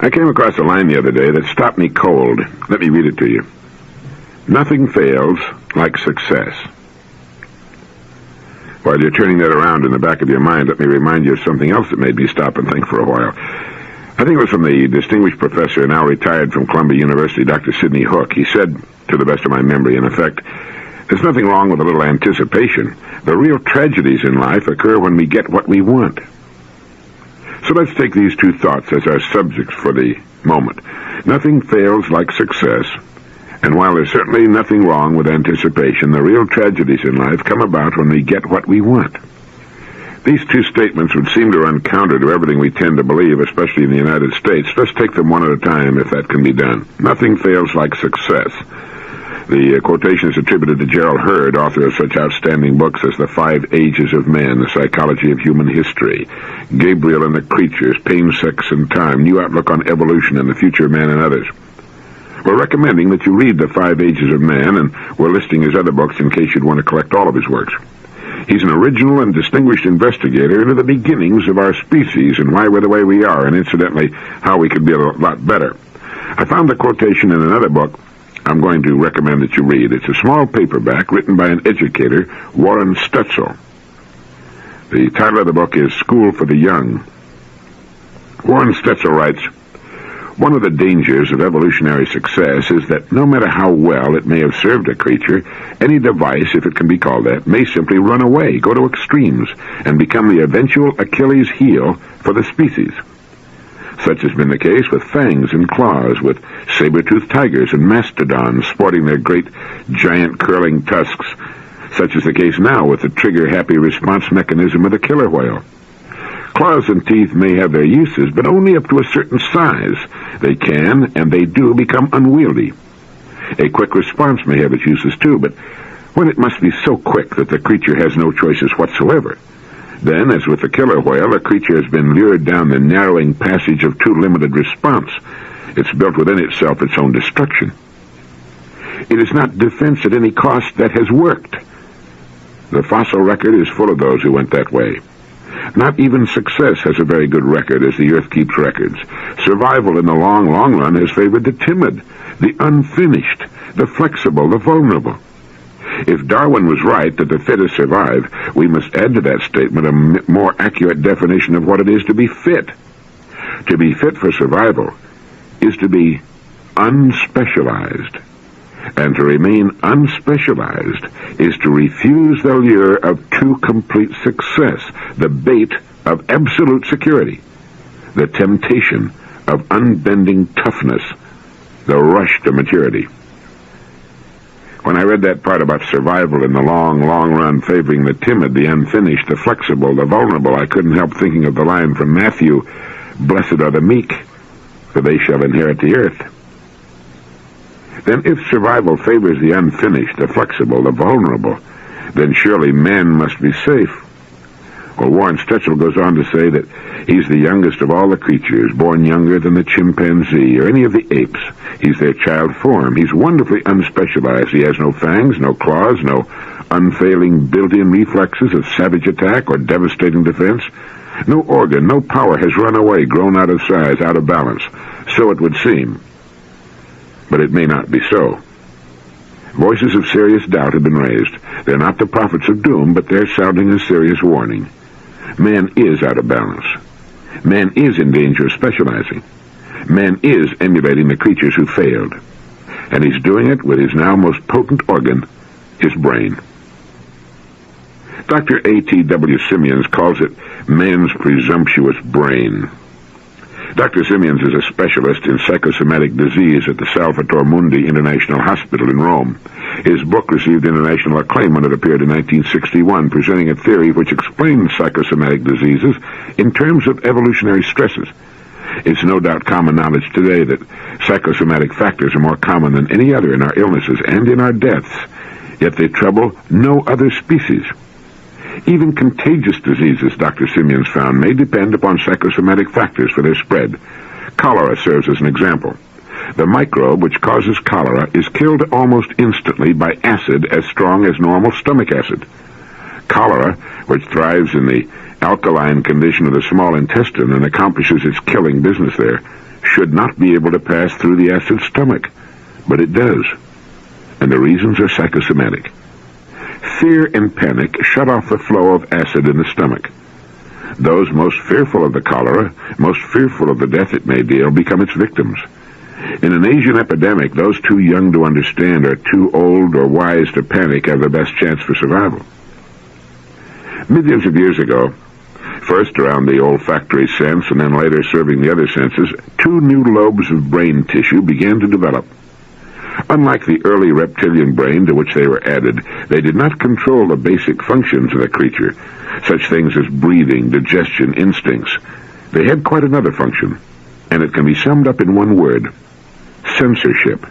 I came across a line the other day that stopped me cold. Let me read it to you. Nothing fails like success. While you're turning that around in the back of your mind, let me remind you of something else that made me stop and think for a while. I think it was from the distinguished professor, now retired from Columbia University, Dr. Sidney Hook. He said, to the best of my memory, in effect, there's nothing wrong with a little anticipation. The real tragedies in life occur when we get what we want. So let's take these two thoughts as our subjects for the moment. Nothing fails like success, and while there's certainly nothing wrong with anticipation, the real tragedies in life come about when we get what we want. These two statements would seem to run counter to everything we tend to believe, especially in the United States. Let's take them one at a time, if that can be done. Nothing fails like success. The quotation is attributed to Gerald Hurd, author of such outstanding books as The 5 Ages of Man, The Psychology of Human History, Gabriel and the Creatures, Pain, Sex, and Time, New Outlook on Evolution and the Future of Man, and others. We're recommending that you read The 5 Ages of Man, and we're listing his other books in case you'd want to collect all of his works. He's an original and distinguished investigator into the beginnings of our species and why we're the way we are, and incidentally, how we could be a lot better. I found the quotation in another book I'm going to recommend that you read. It's a small paperback written by an educator, Warren Stutzel. The title of the book is School for the Young. Warren Stutzel writes, one of the dangers of evolutionary success is that no matter how well it may have served a creature, any device, if it can be called that, may simply run away, go to extremes, and become the eventual Achilles heel for the species. Such has been the case with fangs and claws, with saber-toothed tigers and mastodons sporting their great, giant curling tusks. Such is the case now with the trigger-happy response mechanism of the killer whale. Claws and teeth may have their uses, but only up to a certain size. They can, and they do, become unwieldy. A quick response may have its uses too, but when it must be so quick that the creature has no choices whatsoever, then, as with the killer whale, a creature has been lured down the narrowing passage of too limited response. It's built within itself its own destruction. It is not defense at any cost that has worked. The fossil record is full of those who went that way. Not even success has a very good record, as the earth keeps records. Survival in the long, long run has favored the timid, the unfinished, the flexible, the vulnerable. If Darwin was right that the fittest survive, we must add to that statement a more accurate definition of what it is to be fit. To be fit for survival is to be unspecialized. And to remain unspecialized is to refuse the lure of too complete success, the bait of absolute security, the temptation of unbending toughness, the rush to maturity. When I read that part about survival in the long, long run favoring the timid, the unfinished, the flexible, the vulnerable, I couldn't help thinking of the line from Matthew, "Blessed are the meek, for they shall inherit the earth." Then if survival favors the unfinished, the flexible, the vulnerable, then surely man must be safe. Well, Warren Stutzel goes on to say that he's the youngest of all the creatures, born younger than the chimpanzee or any of the apes. He's their child form. He's wonderfully unspecialized. He has no fangs, no claws, no unfailing built-in reflexes of savage attack or devastating defense. No organ, no power has run away, grown out of size, out of balance. So it would seem. But it may not be so. Voices of serious doubt have been raised. They're not the prophets of doom, but they're sounding a serious warning. Man is out of balance. Man is in danger of specializing. Man is emulating the creatures who failed. And he's doing it with his now most potent organ, his brain. Dr. A.T.W. Simmons calls it man's presumptuous brain. Dr. Simmons is a specialist in psychosomatic disease at the Salvator Mundi International Hospital in Rome. His book received international acclaim when it appeared in 1961, presenting a theory which explains psychosomatic diseases in terms of evolutionary stresses. It's no doubt common knowledge today that psychosomatic factors are more common than any other in our illnesses and in our deaths, yet they trouble no other species. Even contagious diseases, Dr. Simmons found, may depend upon psychosomatic factors for their spread. Cholera serves as an example. The microbe which causes cholera is killed almost instantly by acid as strong as normal stomach acid. Cholera, which thrives in the alkaline condition of the small intestine and accomplishes its killing business there, should not be able to pass through the acid's stomach, but it does. And the reasons are psychosomatic. Fear and panic shut off the flow of acid in the stomach. Those most fearful of the cholera, most fearful of the death it may deal, become its victims. In an Asian epidemic, those too young to understand or too old or wise to panic have the best chance for survival. Millions of years ago, first around the olfactory sense and then later serving the other senses, two new lobes of brain tissue began to develop. Unlike the early reptilian brain to which they were added, they did not control the basic functions of the creature, such things as breathing, digestion, instincts. They had quite another function, and it can be summed up in one word: censorship.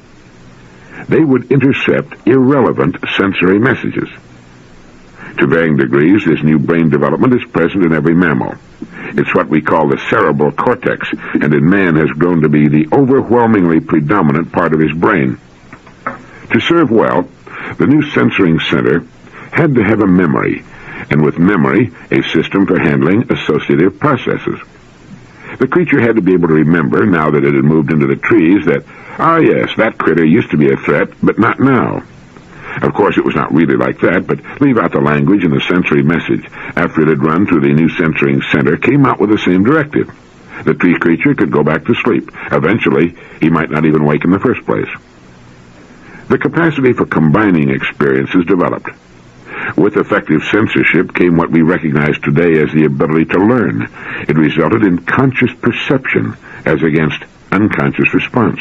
They would intercept irrelevant sensory messages. To varying degrees, this new brain development is present in every mammal. It's what we call the cerebral cortex, and in man has grown to be the overwhelmingly predominant part of his brain. To serve well, the new censoring center had to have a memory, and with memory, a system for handling associative processes. The creature had to be able to remember, now that it had moved into the trees, that, yes, that critter used to be a threat, but not now. Of course, it was not really like that, but leave out the language and the sensory message. After it had run through the new censoring center, came out with the same directive. The tree creature could go back to sleep. Eventually, he might not even wake in the first place. The capacity for combining experiences developed. With effective censorship came what we recognize today as the ability to learn. It resulted in conscious perception as against unconscious response.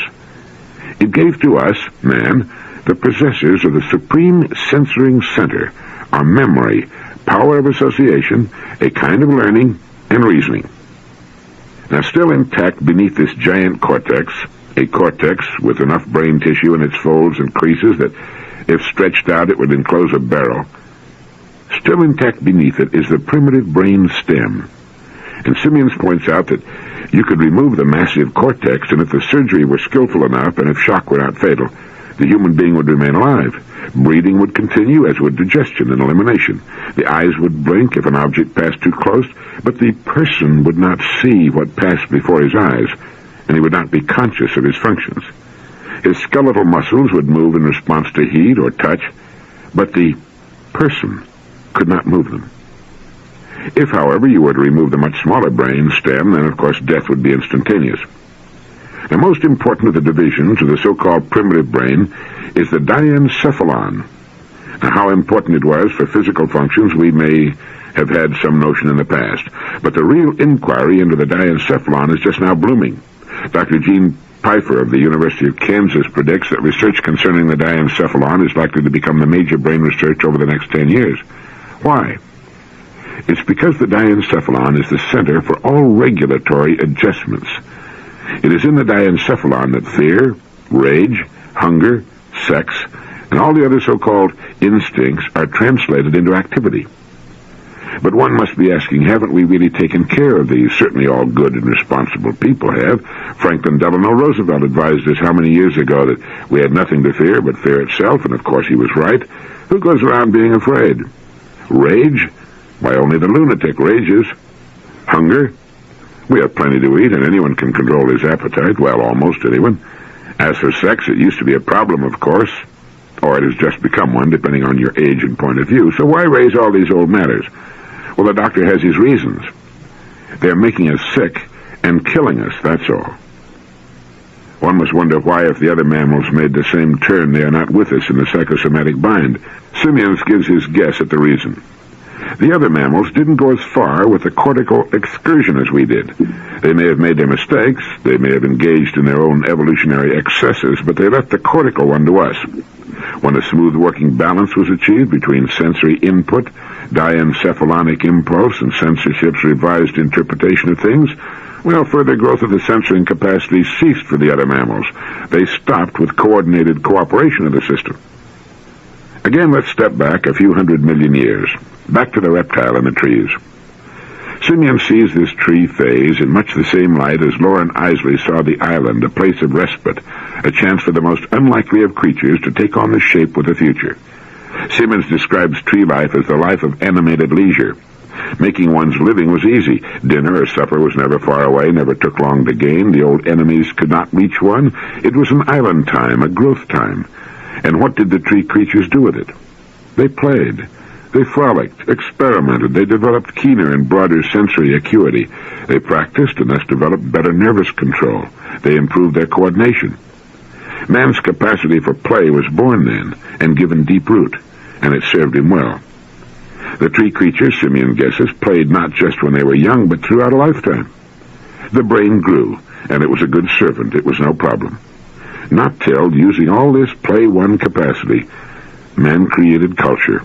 It gave to us, man, the possessors of the supreme censoring center, our memory, power of association, a kind of learning and reasoning. Now, still intact beneath this giant cortex, a cortex with enough brain tissue in its folds and creases that, if stretched out, it would enclose a barrel. Still intact beneath it is the primitive brain stem. And Simmons points out that you could remove the massive cortex, and if the surgery were skillful enough, and if shock were not fatal, the human being would remain alive. Breathing would continue, as would digestion and elimination. The eyes would blink if an object passed too close, but the person would not see what passed before his eyes, and he would not be conscious of his functions. His skeletal muscles would move in response to heat or touch, but the person could not move them. If, however, you were to remove the much smaller brain stem, then of course death would be instantaneous. The most important of the divisions of the so-called primitive brain is the diencephalon. Now, how important it was for physical functions we may have had some notion in the past, but the real inquiry into the diencephalon is just now blooming. Dr. Gene Pfeiffer of the University of Kansas predicts that research concerning the diencephalon is likely to become the major brain research over the next 10 years. Why? It's because the diencephalon is the center for all regulatory adjustments. It is in the diencephalon that fear, rage, hunger, sex, and all the other so-called instincts are translated into activity. But one must be asking, haven't we really taken care of these? Certainly all good and responsible people have. Franklin Delano Roosevelt advised us how many years ago that we had nothing to fear but fear itself, and of course he was right. Who goes around being afraid? Rage? Why, only the lunatic rages. Hunger? We have plenty to eat, and anyone can control his appetite. Well, almost anyone. As for sex, it used to be a problem, of course, or it has just become one, depending on your age and point of view. So why raise all these old matters? Well, the doctor has his reasons. They're making us sick and killing us, that's all. One must wonder why, if the other mammals made the same turn, they are not with us in the psychosomatic bind. Simmons gives his guess at the reason. The other mammals didn't go as far with the cortical excursion as we did. They may have made their mistakes, they may have engaged in their own evolutionary excesses, but they left the cortical one to us. When a smooth working balance was achieved between sensory input, diencephalonic impulse, and censorship's revised interpretation of things, well, further growth of the censoring capacity ceased for the other mammals. They stopped with coordinated cooperation of the system. Again, let's step back a few 100 million years, back to the reptile in the trees. Simeon sees this tree phase in much the same light as Lauren Isley saw the island, a place of respite, a chance for the most unlikely of creatures to take on the shape of the future. Simmons describes tree life as the life of animated leisure. Making one's living was easy. Dinner or supper was never far away, never took long to gain. The old enemies could not reach one. It was an island time, a growth time. And what did the tree creatures do with it? They played. They frolicked, experimented. They developed keener and broader sensory acuity. They practiced and thus developed better nervous control. They improved their coordination. Man's capacity for play was born then and given deep root, and it served him well. The tree creatures, Simeon guesses, played not just when they were young, but throughout a lifetime. The brain grew, and it was a good servant. It was no problem. Not till, using all this play-one capacity, man created culture.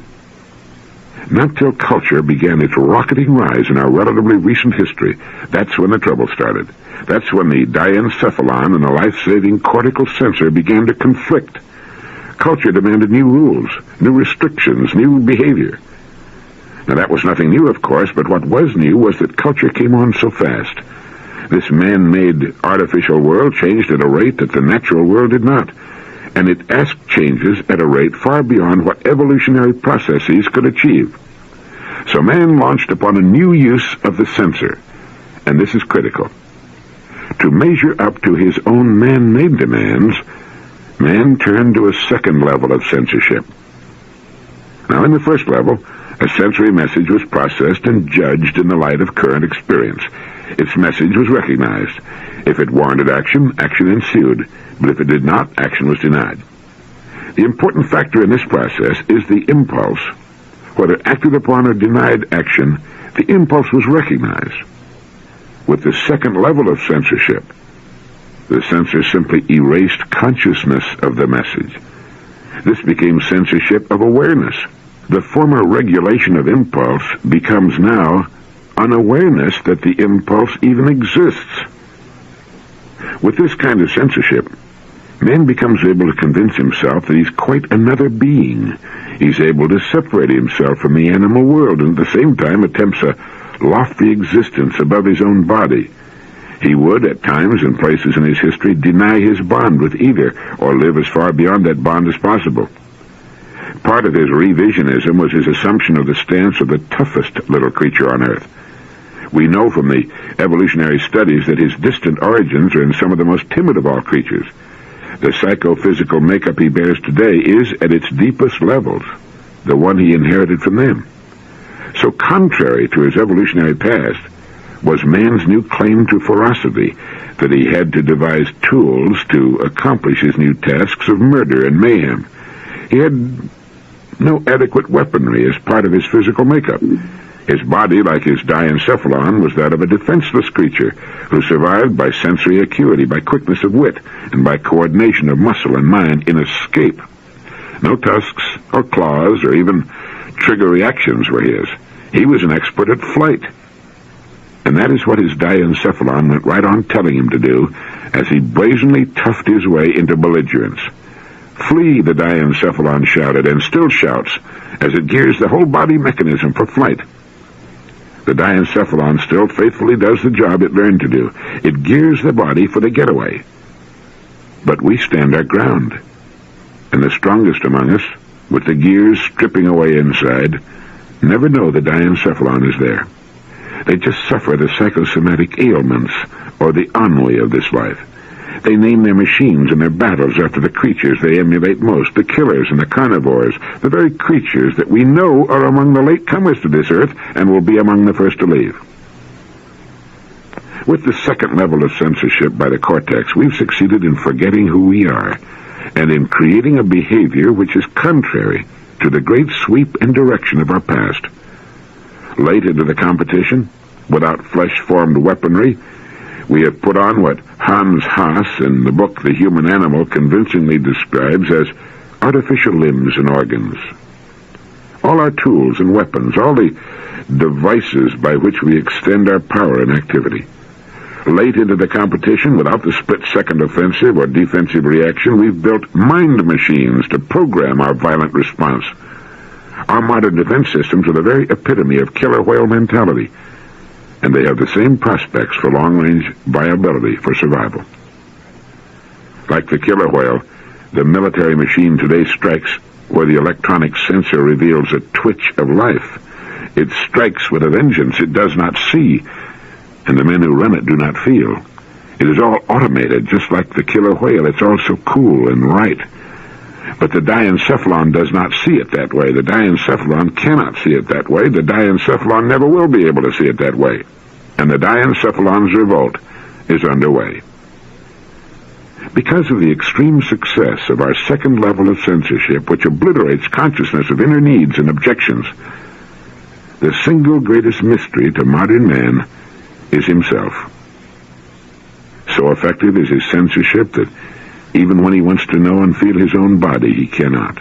Not till culture began its rocketing rise in our relatively recent history. That's when the trouble started. That's when the diencephalon and the life-saving cortical sensor began to conflict. Culture demanded new rules, new restrictions, new behavior. Now, that was nothing new, of course, but what was new was that culture came on so fast. This man-made artificial world changed at a rate that the natural world did not, and it asked changes at a rate far beyond what evolutionary processes could achieve. So man launched upon a new use of the sensor, and this is critical. To measure up to his own man-made demands, man turned to a second level of censorship. Now, in the first level, a sensory message was processed and judged in the light of current experience. Its message was recognized. If it warranted action, action ensued, but if it did not, action was denied. The important factor in this process is the impulse. Whether acted upon or denied action, the impulse was recognized. With the second level of censorship, the censor simply erased consciousness of the message. This became censorship of awareness. The former regulation of impulse becomes now unawareness that the impulse even exists. With this kind of censorship, man becomes able to convince himself that he's quite another being. He's able to separate himself from the animal world and at the same time attempts a lofty existence above his own body. He would, at times and places in his history, deny his bond with either or live as far beyond that bond as possible. Part of his revisionism was his assumption of the stance of the toughest little creature on Earth. We know from the evolutionary studies that his distant origins are in some of the most timid of all creatures. The psychophysical makeup he bears today is, at its deepest levels, the one he inherited from them. So contrary to his evolutionary past was man's new claim to ferocity, that he had to devise tools to accomplish his new tasks of murder and mayhem. He had no adequate weaponry as part of his physical makeup. His body, like his diencephalon, was that of a defenseless creature who survived by sensory acuity, by quickness of wit, and by coordination of muscle and mind in escape. No tusks or claws or even trigger reactions were his. He was an expert at flight. And that is what his diencephalon went right on telling him to do as he brazenly toughed his way into belligerence. "Flee," the diencephalon shouted, and still shouts, as it gears the whole body mechanism for flight. The diencephalon still faithfully does the job it learned to do. It gears the body for the getaway. But we stand our ground. And the strongest among us, with the gears stripping away inside, never know the diencephalon is there. They just suffer the psychosomatic ailments or the ennui of this life. They name their machines and their battles after the creatures they emulate most, the killers and the carnivores, the very creatures that we know are among the latecomers to this earth and will be among the first to leave. With the second level of censorship by the cortex, we've succeeded in forgetting who we are and in creating a behavior which is contrary to the great sweep and direction of our past. Late into the competition, without flesh-formed weaponry, we have put on what Hans Haas in the book The Human Animal convincingly describes as artificial limbs and organs. All our tools and weapons, all the devices by which we extend our power and activity. Late into the competition, without the split-second offensive or defensive reaction, we've built mind machines to program our violent response. Our modern defense systems are the very epitome of killer whale mentality, and they have the same prospects for long-range viability for survival. Like the killer whale, the military machine today strikes where the electronic sensor reveals a twitch of life, It strikes with a vengeance. It does not see, and the men who run it do not feel. It is all automated, just like the killer whale. It's all so cool and right. But the diencephalon does not see it that way. The diencephalon cannot see it that way. The diencephalon never will be able to see it that way. And the diencephalon's revolt is underway. Because of the extreme success of our second level of censorship, which obliterates consciousness of inner needs and objections, the single greatest mystery to modern man is himself. So effective is his censorship that even when he wants to know and feel his own body, he cannot.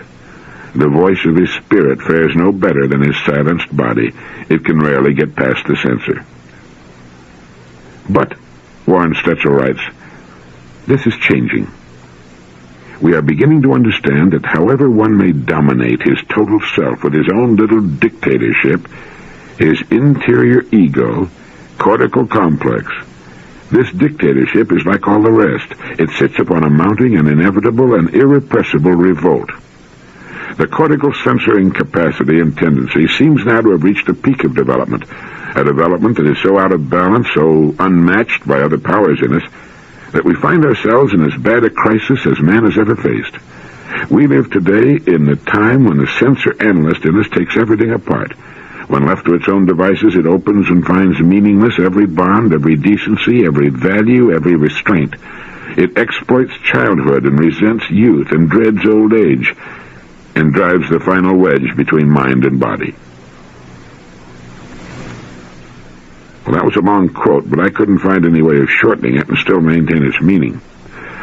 The voice of his spirit fares no better than his silenced body. It can rarely get past the censor. But, Warren Stetzel writes, this is changing. We are beginning to understand that however one may dominate his total self with his own little dictatorship, his interior ego, cortical complex, this dictatorship is like all the rest. It sits upon a mounting and inevitable and irrepressible revolt. The cortical censoring capacity and tendency seems now to have reached a peak of development, a development that is so out of balance, so unmatched by other powers in us, that we find ourselves in as bad a crisis as man has ever faced. We live today in the time when the censor analyst in us takes everything apart. When left to its own devices, it opens and finds meaningless every bond, every decency, every value, every restraint. It exploits childhood and resents youth and dreads old age, and drives the final wedge between mind and body. Well, that was a long quote, but I couldn't find any way of shortening it and still maintain its meaning.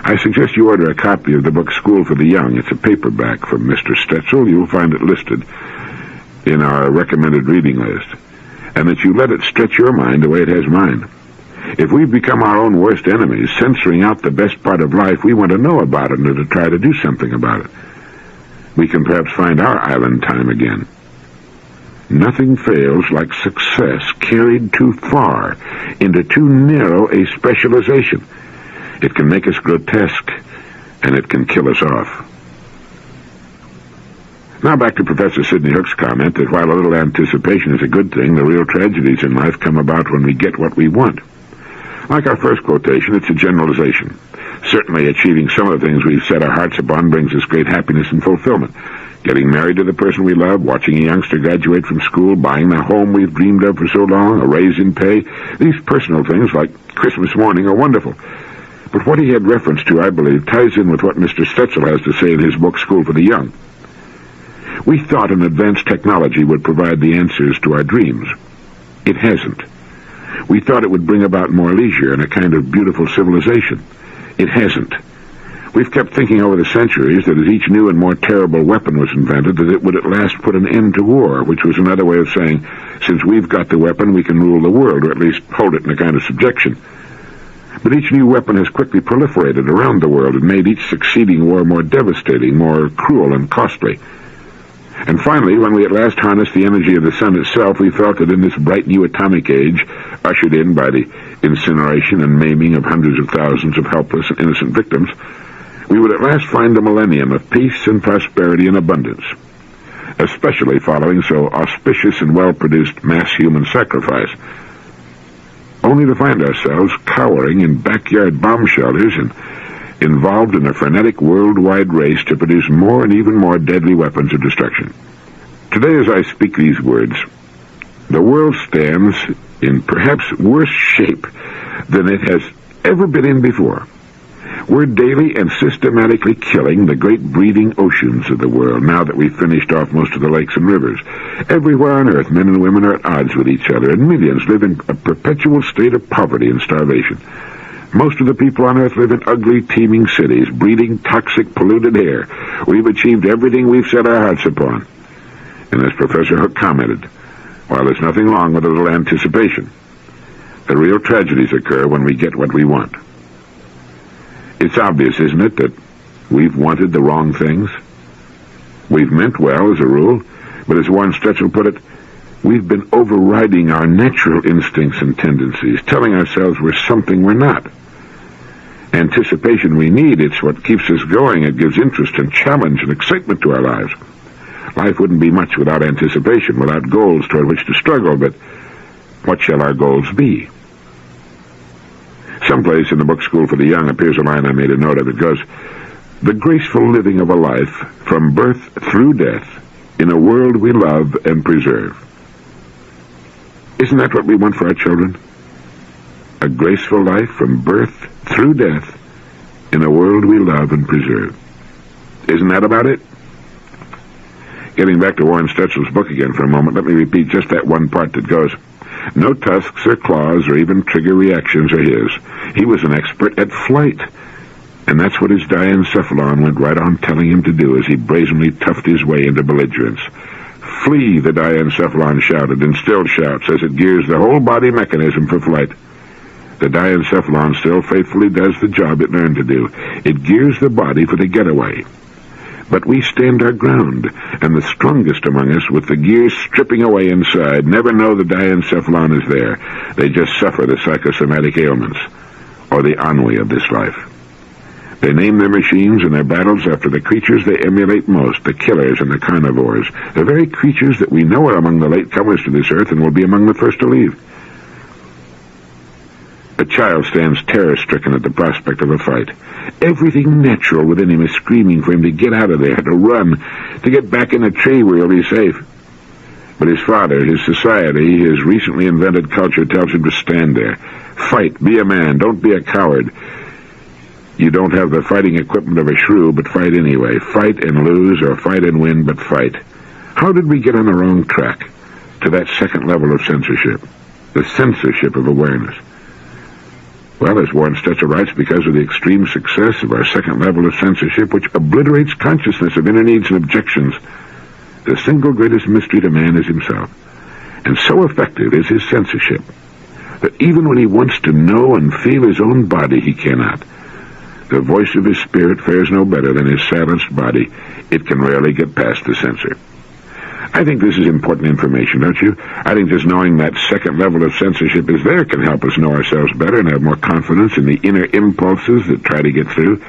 I suggest you order a copy of the book School for the Young. It's a paperback from Mr. Stetzel. You'll find it listed in our recommended reading list, and that you let it stretch your mind the way it has mine. If we've become our own worst enemies, censoring out the best part of life, we want to know about it and to try to do something about it. We can perhaps find our island time again. Nothing fails like success carried too far into too narrow a specialization. It can make us grotesque, and it can kill us off. Now back to Professor Sidney Hook's comment that while a little anticipation is a good thing, the real tragedies in life come about when we get what we want. Like our first quotation, it's a generalization. Certainly achieving some of the things we've set our hearts upon brings us great happiness and fulfillment. Getting married to the person we love, watching a youngster graduate from school, buying the home we've dreamed of for so long, a raise in pay, these personal things like Christmas morning are wonderful. But what he had reference to, I believe, ties in with what Mr. Stetzel has to say in his book School for the Young. We thought an advanced technology would provide the answers to our dreams. It hasn't. We thought it would bring about more leisure and a kind of beautiful civilization. It hasn't. We've kept thinking over the centuries that as each new and more terrible weapon was invented, that it would at last put an end to war, which was another way of saying, since we've got the weapon, we can rule the world, or at least hold it in a kind of subjection. But each new weapon has quickly proliferated around the world and made each succeeding war more devastating, more cruel and costly. And finally, when we at last harnessed the energy of the sun itself, we felt that in this bright new atomic age, ushered in by the incineration and maiming of hundreds of thousands of helpless and innocent victims, we would at last find a millennium of peace and prosperity and abundance, especially following so auspicious and well-produced mass human sacrifice, only to find ourselves cowering in backyard bomb shelters and involved in a frenetic worldwide race to produce more and even more deadly weapons of destruction. Today, as I speak these words, the world stands in perhaps worse shape than it has ever been in before. We're daily and systematically killing the great breeding oceans of the world now that we've finished off most of the lakes and rivers. Everywhere on earth, men and women are at odds with each other, and millions live in a perpetual state of poverty and starvation. Most of the people on earth live in ugly, teeming cities, breathing toxic, polluted air. We've achieved everything we've set our hearts upon. And as Professor Hook commented, while there's nothing wrong with a little anticipation, the real tragedies occur when we get what we want. It's obvious, isn't it, that we've wanted the wrong things? We've meant well, as a rule, but as Warren Stetzel put it, we've been overriding our natural instincts and tendencies, telling ourselves we're something we're not. Anticipation we need, it's what keeps us going. It gives interest and challenge and excitement to our lives. Life wouldn't be much without anticipation, without goals toward which to struggle, but what shall our goals be? Someplace in the book School for the Young appears a line I made a note of. It goes, "The graceful living of a life from birth through death in a world we love and preserve." Isn't that what we want for our children? A graceful life from birth through death in a world we love and preserve. Isn't that about it? Getting back to Warren Stetzel's book again for a moment, let me repeat just that one part that goes, "No tusks or claws or even trigger reactions are his. He was an expert at flight." And that's what his diencephalon went right on telling him to do as he brazenly toughed his way into Belligerence. "Flee," the diencephalon shouted, and still shouts as it gears the whole body mechanism for flight. The diencephalon still faithfully does the job it learned to do. It gears the body for the getaway. But we stand our ground, and the strongest among us, with the gears stripping away inside, never know the diencephalon is there. They just suffer the psychosomatic ailments, or the ennui of this life. They name their machines and their battles after the creatures they emulate most, the killers and the carnivores, the very creatures that we know are among the latecomers to this earth and will be among the first to leave. A child stands terror-stricken at the prospect of a fight. Everything natural within him is screaming for him to get out of there, to run, to get back in a tree where he'll be safe. But his father, his society, his recently invented culture tells him to stand there. Fight, be a man, don't be a coward. You don't have the fighting equipment of a shrew, but fight anyway. Fight and lose, or fight and win, but fight. How did we get on the wrong track to that second level of censorship? The censorship of awareness. Well, as Warren Stetzel writes, because of the extreme success of our second level of censorship, which obliterates consciousness of inner needs and objections, the single greatest mystery to man is himself. And so effective is his censorship that even when he wants to know and feel his own body, he cannot. The voice of his spirit fares no better than his silenced body. It can rarely get past the censor. I think this is important information, don't you? I think just knowing that second level of censorship is there can help us know ourselves better and have more confidence in the inner impulses that try to get through.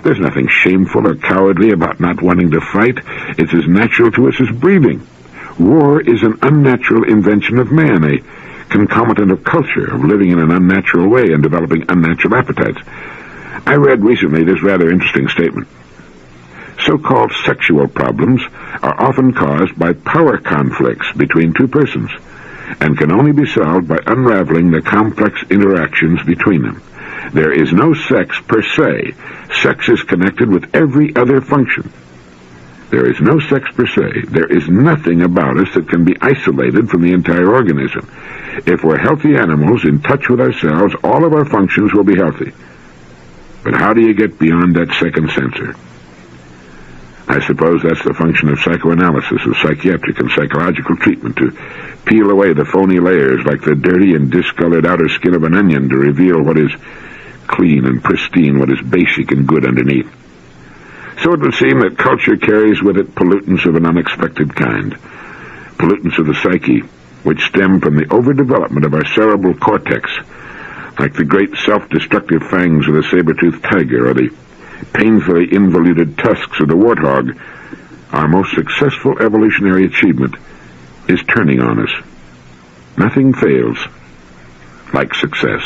There's nothing shameful or cowardly about not wanting to fight. It's as natural to us as breathing. War is an unnatural invention of man, a concomitant of culture, of living in an unnatural way and developing unnatural appetites. I read recently this rather interesting statement. So-called sexual problems are often caused by power conflicts between two persons and can only be solved by unraveling the complex interactions between them. There is no sex per se. Sex is connected with every other function. There is no sex per se. There is nothing about us that can be isolated from the entire organism. If we're healthy animals in touch with ourselves, all of our functions will be healthy. But how do you get beyond that second censor? I suppose that's the function of psychoanalysis, of psychiatric and psychological treatment, to peel away the phony layers like the dirty and discolored outer skin of an onion to reveal what is clean and pristine, what is basic and good underneath. So it would seem that culture carries with it pollutants of an unexpected kind, pollutants of the psyche, which stem from the overdevelopment of our cerebral cortex, like the great self-destructive fangs of the saber-toothed tiger or the painfully involuted tusks of the warthog. Our most successful evolutionary achievement is turning on us. Nothing fails like success.